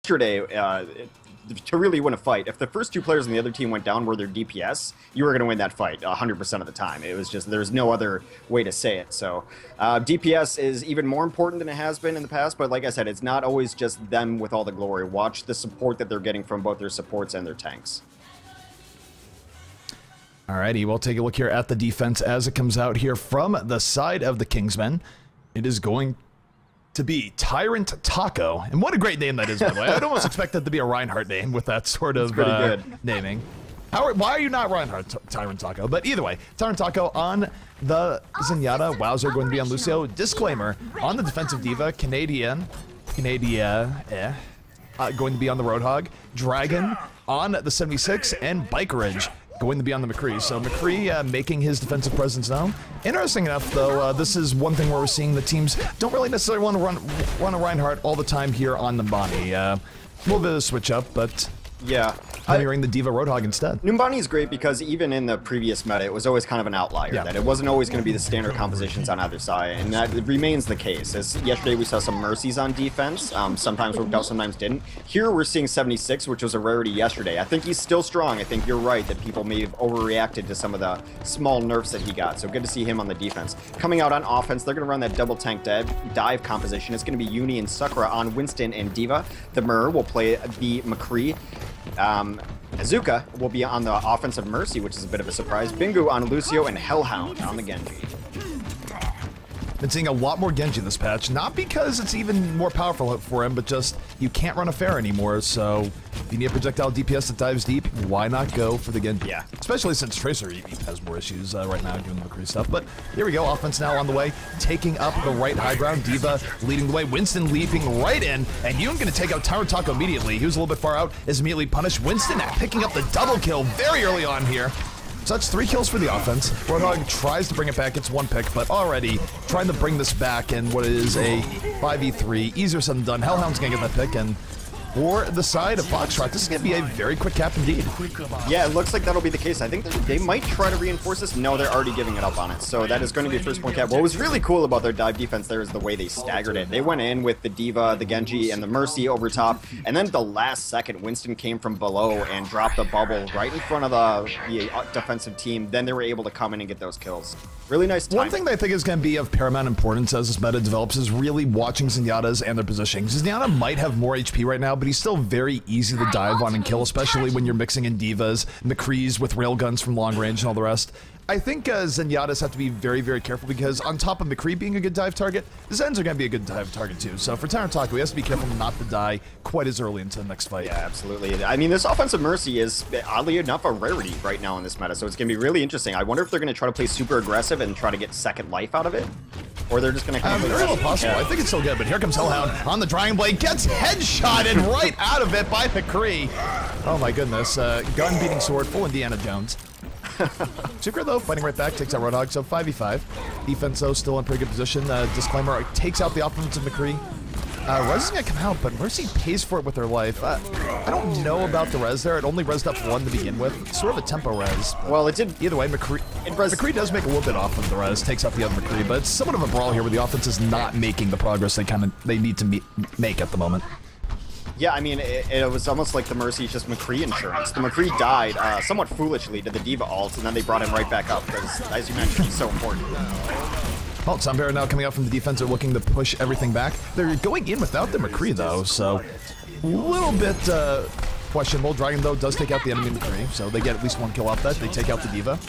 yesterday, to really win a fight, if the first two players on the other team went down were their DPS, you were going to win that fight 100% of the time. It was just, there's no other way to say it. So DPS is even more important than it has been in the past, but like I said, it's not always just them with all the glory. Watch the support that they're getting from both their supports and their tanks. Alrighty, we'll take a look here at the defense as it comes out here from the side of the Kingsmen. It is going to be Tyrant Taco, and what a great name that is, by the way. I'd almost expect that to be a Reinhardt name with that sort of naming. Why are you not Reinhardt Tyrant Taco? But either way, Tyrant Taco on the Zenyatta. Wowzer going to be on Lucio. Disclaimer, on the defensive diva, Canada, going to be on the Roadhog. Dragon on the 76, and Bikeridge going to be on the McCree. So McCree making his defensive presence known. Interesting enough, though, this is one thing where we're seeing the teams don't really necessarily want to run a Reinhardt all the time here on Numbani. A little bit of a switch up, but yeah, pioneering the Diva Roadhog instead. Numbani is great because even in the previous meta, it was always kind of an outlier. Yeah. That it wasn't always going to be the standard compositions on either side, and that remains the case. As yesterday we saw some Mercies on defense. Sometimes worked out, sometimes didn't. Here we're seeing 76, which was a rarity yesterday. I think he's still strong. I think you're right that people may have overreacted to some of the small nerfs that he got. So good to see him on the defense. Coming out on offense, they're going to run that double tank dive composition. It's going to be Uni and Sakura on Winston and Diva. The Mur will play the McCree. Azuka will be on the offensive Mercy, which is a bit of a surprise. Bingu on Lucio, and Hellhound on the Genji. Been seeing a lot more Genji this patch, not because it's even more powerful for him, but just you can't run a fair anymore, so if you need a projectile DPS that dives deep, why not go for the Genji? Yeah. Especially since Tracer has more issues right now doing the McCree stuff, but here we go, offense now on the way, taking up the right high ground, Diva leading the way, Winston leaping right in, and Yoon gonna take out Tyrant Taco immediately. He was a little bit far out, is immediately punished. Winston picking up the double kill very early on here. So that's 3 kills for the offense. Roadhog tries to bring it back. It's 1 pick, but already trying to bring this back in what is a 5v3. Easier said than done. Hellhound's going to get that pick, and for the side of Foxtrot, this is going to be a very quick cap indeed. Yeah, it looks like that'll be the case. I think they might try to reinforce this. No, they're already giving it up on it. So that is going to be a first point cap. What was really cool about their dive defense there is the way they staggered it. They went in with the Diva, the Genji, and the Mercy over top. And then at the last second, Winston came from below and dropped the bubble right in front of the defensive team. Then they were able to come in and get those kills. Really nice time. One thing that I think is going to be of paramount importance as this meta develops is really watching Zenyatta's and their positioning. Zenyatta might have more HP right now, but he's still very easy to dive on and kill, especially when you're mixing in Divas, McCrees with railguns from long range and all the rest. I think Zenyatta's have to be very, very careful because on top of McCree being a good dive target, Zens are going to be a good dive target too. So for Tyrant Taco, he has to be careful not to die quite as early into the next fight. Yeah, absolutely. I mean, this offensive Mercy is, oddly enough, a rarity right now in this meta, so it's going to be really interesting. I wonder if they're going to try to play super aggressive and try to get second life out of it, or they're just going to kind of very well possible. Yeah. I think it's still good, but here comes Hellhound on the Dragon Blade, gets headshotted right out of it by McCree. Oh my goodness, gun beating sword, full Indiana Jones. Sucre, though, fighting right back, takes out Roadhog, so 5v5. Defense, though, still in pretty good position. Disclaimer, takes out the offensive McCree. Res is going to come out, but Mercy pays for it with her life. I don't know about the res there. It only resed up 1 to begin with. It's sort of a tempo res. Well, it did. Either way, McCree does make a little bit off of the res, takes out the other McCree, but it's somewhat of a brawl here where the offense is not making the progress they need to make at the moment. Yeah, I mean, it was almost like the Mercy just McCree insurance. The McCree died somewhat foolishly to the Diva ult, and then they brought him right back up, because, as you mentioned, he's so important. Well, Sunbear now coming out from the defense. They're looking to push everything back. They're going in without the McCree, though, so a little bit questionable. Dragon, though, does take out the enemy McCree, so they get at least 1 kill off that. They take out the Diva.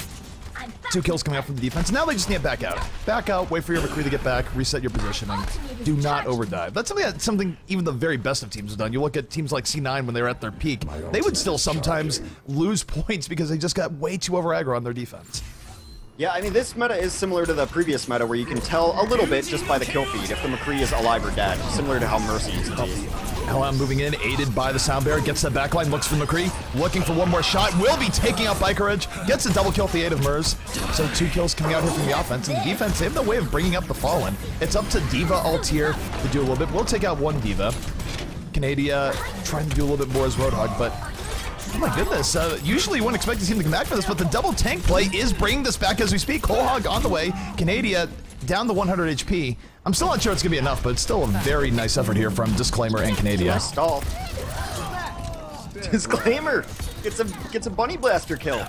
2 kills coming out from the defense. Now they just need to back out. Back out, wait for your McCree to get back, reset your positioning. Do not overdive. That's something even the very best of teams have done. You look at teams like C9 when they were at their peak. They would still sometimes lose points because they just got way too over aggro on their defense. Yeah, I mean, this meta is similar to the previous meta where you can tell a little bit just by the kill feed if the McCree is alive or dead, similar to how Mercy used to be. Hellhound moving in, aided by the Sound Bear, gets the backline, looks for McCree, looking for one more shot, will be taking out Bikeridge, gets a double kill with the aid of Mers. So 2 kills coming out here from the offense, and the defense, they have no way of bringing up the Fallen. It's up to Diva ult here to do a little bit. We'll take out 1 Diva. Canada trying to do a little bit more as Roadhog, but oh my goodness, usually you wouldn't expect to see him to come back for this, but the double tank play is bringing this back as we speak. Whole Hog on the way. Canada down to 100 HP. I'm still not sure it's going to be enough, but it's still a very nice effort here from Disclaimer and Canada. Nice stall. Disclaimer gets a bunny blaster kill.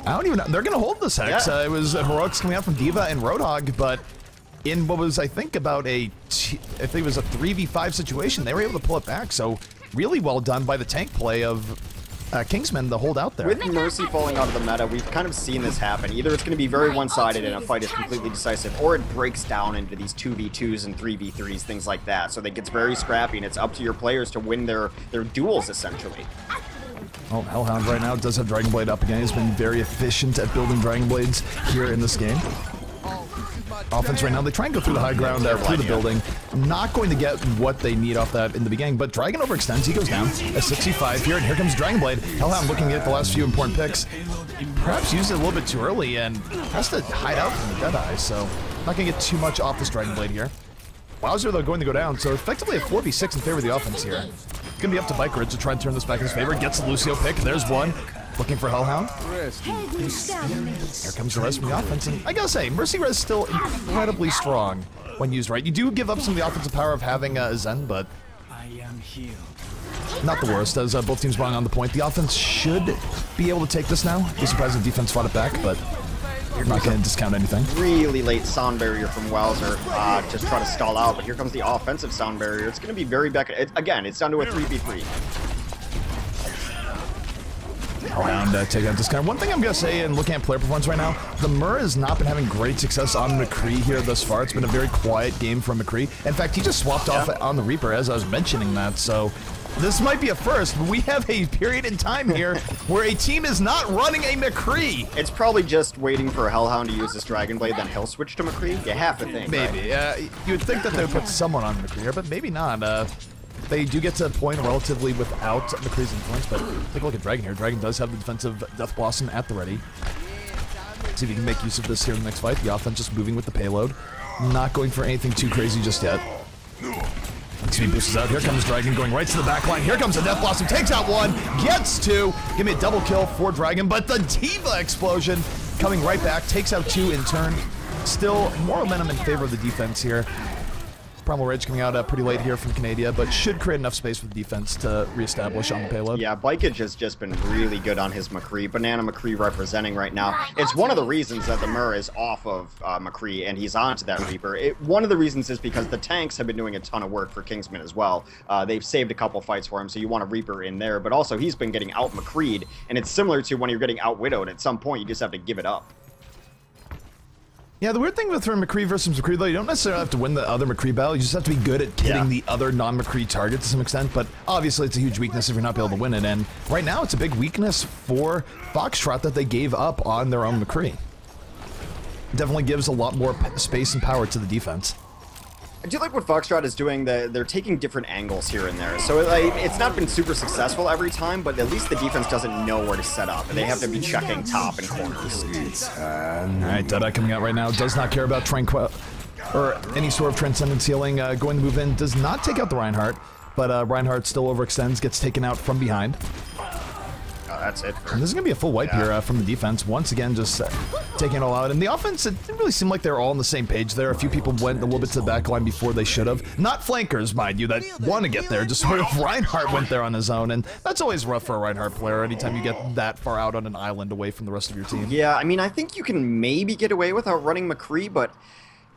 I don't even know. They're going to hold this Hex. Yeah. It was heroics coming out from D.Va and Roadhog, but in what was, I think, about I think it was a 3v5 situation, they were able to pull it back. So really well done by the tank play of Kingsmen to hold out there. With Mercy falling out of the meta, we've kind of seen this happen. Either it's going to be very one-sided and a fight is completely decisive, or it breaks down into these 2v2s and 3v3s, things like that. So it gets very scrappy, and it's up to your players to win their duels, essentially. Oh, Hellhound right now does have Dragon Blade up again. He's been very efficient at building Dragon Blades here in this game. Offense right now, they try and go through the high ground through the building. Not going to get what they need off that in the beginning, but Dragon overextends. He goes down at 65 here, and here comes Dragon Blade. Hellhound looking at the last few important picks. Perhaps used it a little bit too early and has to hide out from the Deadeye, so not going to get too much off this Dragon Blade here. Wowzer, though, going to go down, so effectively a 4v6 in favor of the offense here. It's going to be up to Bikeridge to try and turn this back in his favor. Gets the Lucio pick. There's one. Looking for Hellhound. Here comes the rest from the offense, and I gotta say, Mercy Res still incredibly strong when used right. You do give up some of the offensive power of having Zen, but not the worst, as both teams belong on the point. The offense should be able to take this now. Be surprised if the defense fought it back, but you're not going to discount anything. Really late sound barrier from Wowzer, just try to stall out, but here comes the offensive sound barrier. It's going to be very back. Again, it's down to a 3v3. Around take out this guy. One thing I'm going to say, and looking at player performance right now, the Mur has not been having great success on McCree here thus far. It's been a very quiet game from McCree. In fact, he just swapped off on the Reaper as I was mentioning that, so this might be a first. We have a period in time here where a team is not running a McCree. It's probably just waiting for a Hellhound to use this Dragon Blade, then he'll switch to McCree. You have to think, maybe. Right? You would think that they would put someone on McCree here, but maybe not. They do get to a point relatively without McCree's influence, but take a look at Dragon here. Dragon does have the defensive Death Blossom at the ready. See if he can make use of this here in the next fight. The offense just moving with the payload. Not going for anything too crazy just yet. Speed boosts out. Here comes Dragon going right to the back line. Here comes the Death Blossom. Takes out one. Gets two. Give me a double kill for Dragon, but the D.Va explosion coming right back. Takes out two in turn. Still more momentum in favor of the defense here. Primal Rage coming out pretty late here from Canada, but should create enough space for the defense to reestablish on the payload. Yeah, Bikeage has just been really good on his McCree. Banana McCree representing right now. It's one of the reasons that the Mur is off of McCree and he's onto that Reaper. One of the reasons is because the tanks have been doing a ton of work for Kingsman as well. They've saved a couple fights for him, so you want a Reaper in there, but also he's been getting out McCree'd, and it's similar to when you're getting out Widowed. At some point, you just have to give it up. Yeah, the weird thing with McCree versus McCree, though, you don't necessarily have to win the other McCree battle. You just have to be good at hitting the other non-McCree target to some extent. But obviously, it's a huge weakness if you're not able to win it. And right now, it's a big weakness for Foxtrot that they gave up on their own McCree. Definitely gives a lot more space and power to the defense. I do like what Foxtrot is doing. They're taking different angles here and there. So it's not been super successful every time, but at least the defense doesn't know where to set up. And they have to be checking top and corners. Alright, Deadeye coming out right now. Does not care about Tranquil or any sort of Transcendence healing. Going to move in. Does not take out the Reinhardt, but Reinhardt still overextends. Gets taken out from behind. That's it. And this is going to be a full wipe here from the defense. Once again, just taking it all out. And the offense, it didn't really seem like they were all on the same page there. A few people went a little bit to the back line before they should have. Not flankers, mind you, that want to get there. Just sort of Reinhardt went there on his own. And that's always rough for a Reinhardt player anytime you get that far out on an island away from the rest of your team. Yeah, I mean, I think you can maybe get away without running McCree, but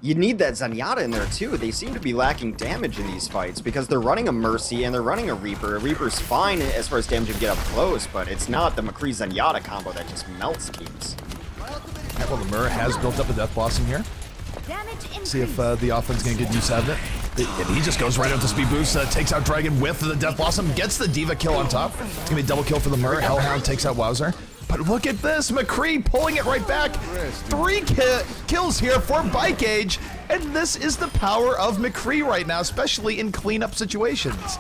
you need that Zenyatta in there too. They seem to be lacking damage in these fights because they're running a Mercy and they're running a Reaper. A Reaper's fine as far as damage you get up close, but it's not the McCree Zenyatta combo that just melts teams. Well, the Mur has built up a Death Blossom here. See if the offense can get use out of it. And he just goes right out to speed boost, takes out Dragon with the Death Blossom, gets the D.Va kill on top. It's going to be a double kill for the Mur. Hellhound takes out Wowzer. But look at this, McCree pulling it right back. 3 kills here for Bike Age, and this is the power of McCree right now, especially in cleanup situations.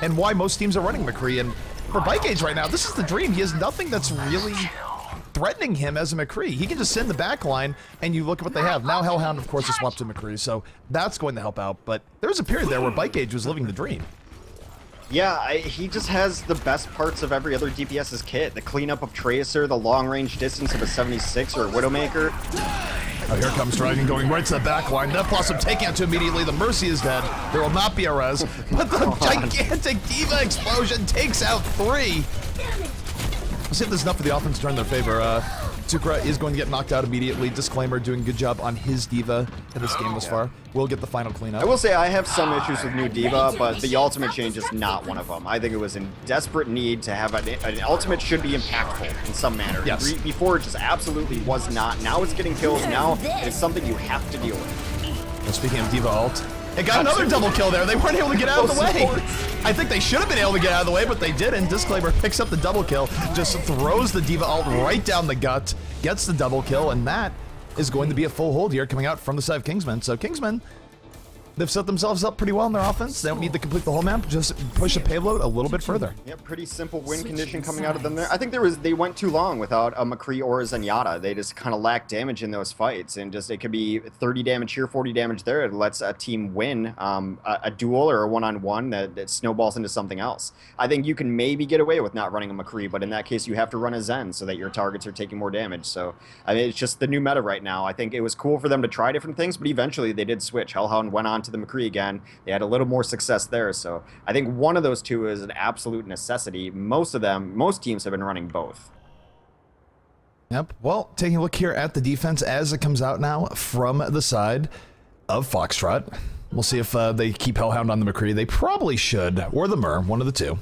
And why most teams are running McCree. And for Bike Age right now, this is the dream. He has nothing that's really threatening him as a McCree. He can just send the back line, and you look at what they have. Now Hellhound, of course, is swapped to McCree, so that's going to help out. But there was a period there where Bike Age was living the dream. Yeah, he just has the best parts of every other DPS's kit. The cleanup of Tracer, the long-range distance of a 76 or a Widowmaker. Oh, here comes Dragon going right to the back line. That Blossom taking out to immediately. The Mercy is dead. There will not be a res. But the gigantic D.Va explosion takes out 3. Let's see if there's enough for the offense to turn in their favor. Tsukura is going to get knocked out immediately. Disclaimer, doing a good job on his D.Va in this game thus far. We'll get the final cleanup. I will say I have some issues with new D.Va, but the ultimate change is not one of them. I think it was in desperate need to have an ultimate should be impactful in some manner. Yes. Before it just absolutely was not. Now it's getting kills. Now it's something you have to deal with. Well, speaking of D.Va ult, it got another double kill there. They weren't able to get out of the way. I think they should have been able to get out of the way, but they didn't. Disclaimer picks up the double kill, just throws the D.Va ult right down the gut, gets the double kill, and that is going to be a full hold here coming out from the side of Kingsmen. So Kingsmen, they've set themselves up pretty well in their offense. They don't need to complete the whole map, just push the payload a little bit further. Yeah, pretty simple win condition coming out of them there. I think they went too long without a McCree or a Zenyatta. They just kind of lacked damage in those fights, and just it could be 30 damage here, 40 damage there. It lets a team win a duel or a one-on-one that snowballs into something else. I think you can maybe get away with not running a McCree, but in that case you have to run a Zen so that your targets are taking more damage. So I mean, it's just the new meta right now. I think it was cool for them to try different things, but eventually they did switch. Hellhound went on to the McCree again. They had a little more success there, so I think one of those two is an absolute necessity. Most teams have been running both. Yep. Well, taking a look here at the defense as it comes out now from the side of Foxtrot. We'll see if they keep Hellhound on the McCree. They probably should, or the Myrrh, one of the two.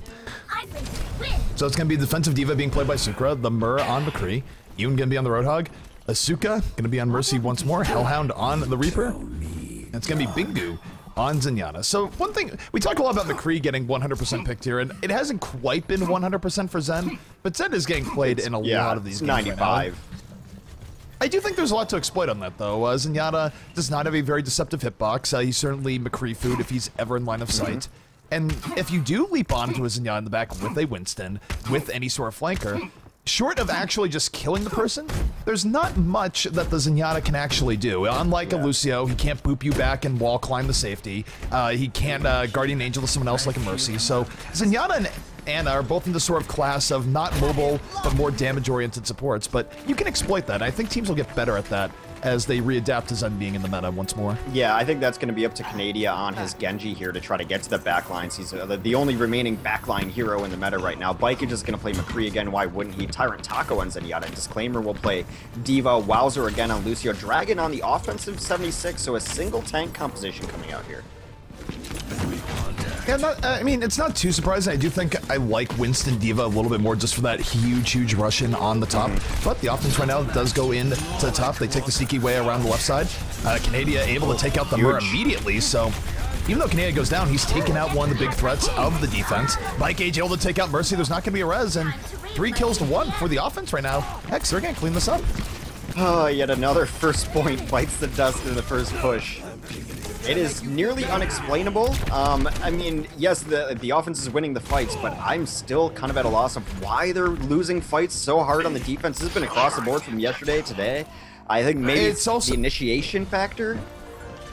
So it's going to be defensive D.Va being played by Sukra, the Myrrh on McCree, Yoon going to be on the Roadhog, Asuka going to be on Mercy once more, Hellhound on the Reaper, and it's going to be Bingu on Zenyatta. So one thing, we talk a lot about McCree getting 100% picked here, and it hasn't quite been 100% for Zen, but Zen is getting played in a lot of these games 95. right now. I do think there's a lot to exploit on that, though. Zenyatta does not have a very deceptive hitbox. He's certainly McCree food if he's ever in line of sight. And if you do leap onto a Zenyatta in the back with a Winston, with any sort of flanker, short of actually just killing the person, there's not much that the Zenyatta can actually do. Unlike a Lucio, he can't boop you back and wall climb the safety. He can't Guardian Angel to someone else like a Mercy. So Zenyatta and Ana are both in the sort of class of not mobile, but more damage-oriented supports. But you can exploit that. I think teams will get better at that as they readapt to Zen being in the meta once more. Yeah, I think that's going to be up to Canadia on his Genji here to try to get to the backlines. He's the only remaining backline hero in the meta right now. Bike is just going to play McCree again. Why wouldn't he? Tyrant Taco and Zenyatta. Disclaimer will play D.Va. Wowzer again on Lucio. Dragon on the offensive 76, so a single tank composition coming out here. Yeah, I mean, it's not too surprising. I do think I like Winston D.Va a little bit more just for that huge rush in on the top. But the offense right now does go in to the top. They take the sneaky way around the left side. Canadia able to take out the Myrrh immediately, so even though Canadia goes down, he's taken out one of the big threats of the defense. Mike Age able to take out Mercy. There's not going to be a res, and 3 kills to 1 for the offense right now. Hex, they're going to clean this up. Oh, yet another first point bites the dust in the first push. It is nearly unexplainable. I mean, yes, the offense is winning the fights, but I'm still kind of at a loss of why they're losing fights so hard on the defense. This has been across the board from yesterday, today. I think maybe it's also the initiation factor.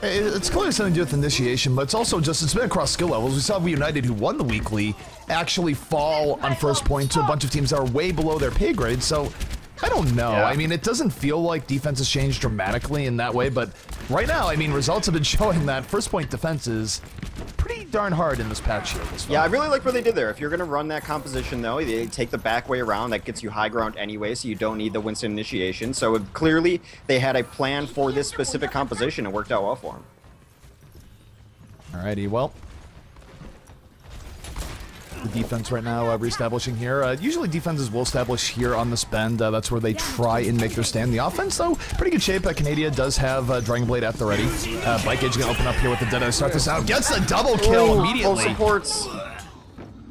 It's clearly something to do with initiation, but it's also just, it's been across skill levels. We saw We United, who won the weekly, actually fall on first point to a bunch of teams that are way below their pay grade, so I don't know. I mean, it doesn't feel like defense has changed dramatically in that way, but right now, I mean, results have been showing that first point defense is pretty darn hard in this patch here. Yeah, I really like what they did there. If you're going to run that composition, though, they take the back way around. That gets you high ground anyway, so you don't need the Winston initiation. So clearly, they had a plan for this specific composition. It worked out well for them. Alrighty, well, the defense right now reestablishing here. Usually defenses will establish here on this bend. That's where they try and make their stand. The offense, though, pretty good shape. Canadia does have Dragon Blade at the ready. Bike Edge gonna open up here with the Deadeye. Start this out. Gets the double kill immediately. Supports.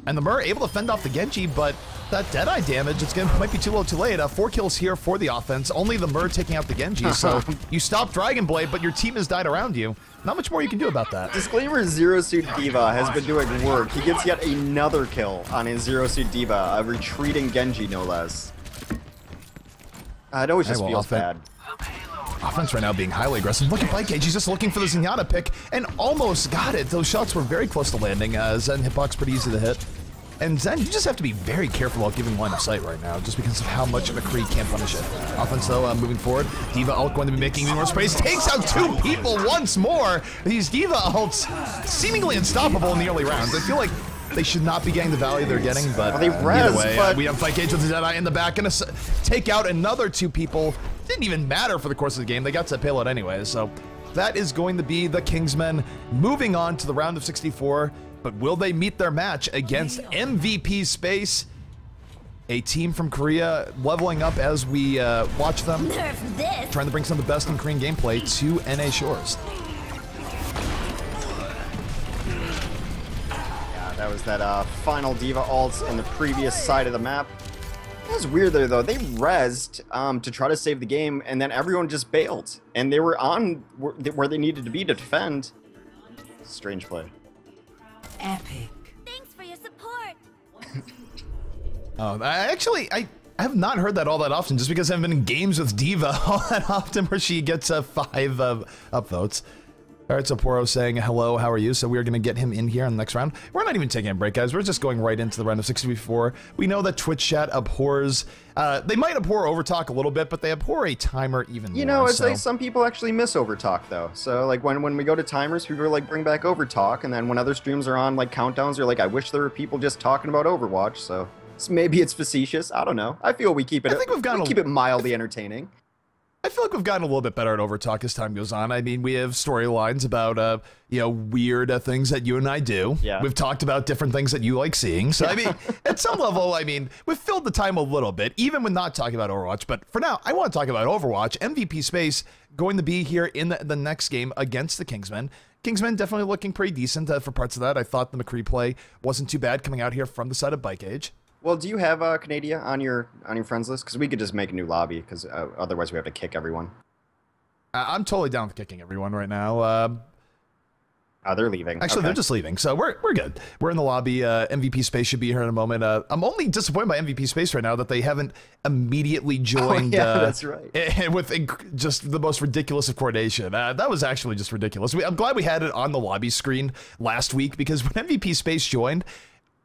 And the Myrrh able to fend off the Genji, but that Deadeye damage, might be too little too late. 4 kills here for the offense. Only the Myrrh taking out the Genji, so you stop Dragon Blade, but your team has died around you. Not much more you can do about that. Disclaimer, Zero Suit D.Va has been doing work. He gets yet another kill on his Zero Suit D.Va, a retreating Genji, no less. It always just feels bad. Offense right now being highly aggressive. Look at Bike Age, he's just looking for the Zenyatta pick, and almost got it. Those shots were very close to landing. Zen hitbox pretty easy to hit. And Zen, you just have to be very careful while giving line of sight right now, just because of how much McCree can't punish it. Offense, though, moving forward. D.Va ult going to be making more space. Takes out 2 people once more. These D.Va ults seemingly unstoppable in the early rounds. I feel like they should not be getting the value they're getting, but they either way, we have Fight Cage with the Deadeye in the back. Gonna take out another 2 people. Didn't even matter for the course of the game. They got to payload anyway, so that is going to be the Kingsmen moving on to the round of 64. But will they meet their match against MVP Space? A team from Korea leveling up as we watch them, trying to bring some of the best in Korean gameplay to NA shores. Yeah, that was that final D.Va ult in the previous side of the map. It was weird there, though. They rezzed to try to save the game, and then everyone just bailed. And they were on where they needed to be to defend. Strange play. Epic. Thanks for your support. I have not heard that all that often, just because I haven't been in games with D.Va all that often where she gets 5 upvotes. All right, so Poro saying hello, how are you? So we're going to get him in here in the next round. We're not even taking a break, guys. We're just going right into the round of 64. We know that Twitch chat abhors, they might abhor Overtalk a little bit, but they abhor a timer even more. You know, it's like some people actually miss Overtalk, though. So, like, when we go to timers, people are like, bring back Overtalk, and then when other streams are on, like, countdowns, they're like, I wish there were people just talking about Overwatch, so maybe it's facetious. I don't know. I feel we keep it, keep it mildly entertaining. I feel like we've gotten a little bit better at Overtalk as time goes on. I mean, we have storylines about, you know, weird things that you and I do. Yeah. We've talked about different things that you like seeing. So, I mean, at some level, I mean, we've filled the time a little bit, even when not talking about Overwatch. But for now, I want to talk about Overwatch. MVP Space going to be here in the next game against the Kingsmen. Kingsmen definitely looking pretty decent for parts of that. I thought the McCree play wasn't too bad coming out here from the side of Bike Age. Well, do you have Canada on your friends list? Because we could just make a new lobby, because otherwise we have to kick everyone. I'm totally down with kicking everyone right now. Oh, they're leaving. Actually, they're just leaving, so we're good. We're in the lobby. MVP Space should be here in a moment. I'm only disappointed by MVP Space right now that they haven't immediately joined. Oh, yeah, that's right. With just the most ridiculous of coordination. That was actually just ridiculous. I'm glad we had it on the lobby screen last week, because when MVP Space joined,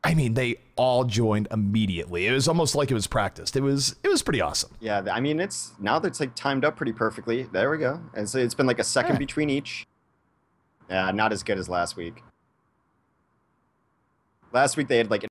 I mean, they all joined immediately. It was almost like it was practiced. It was pretty awesome. Yeah, I mean, now that it's like timed up pretty perfectly. There we go. And so it's been like a second between each. Yeah, not as good as last week. Last week they had like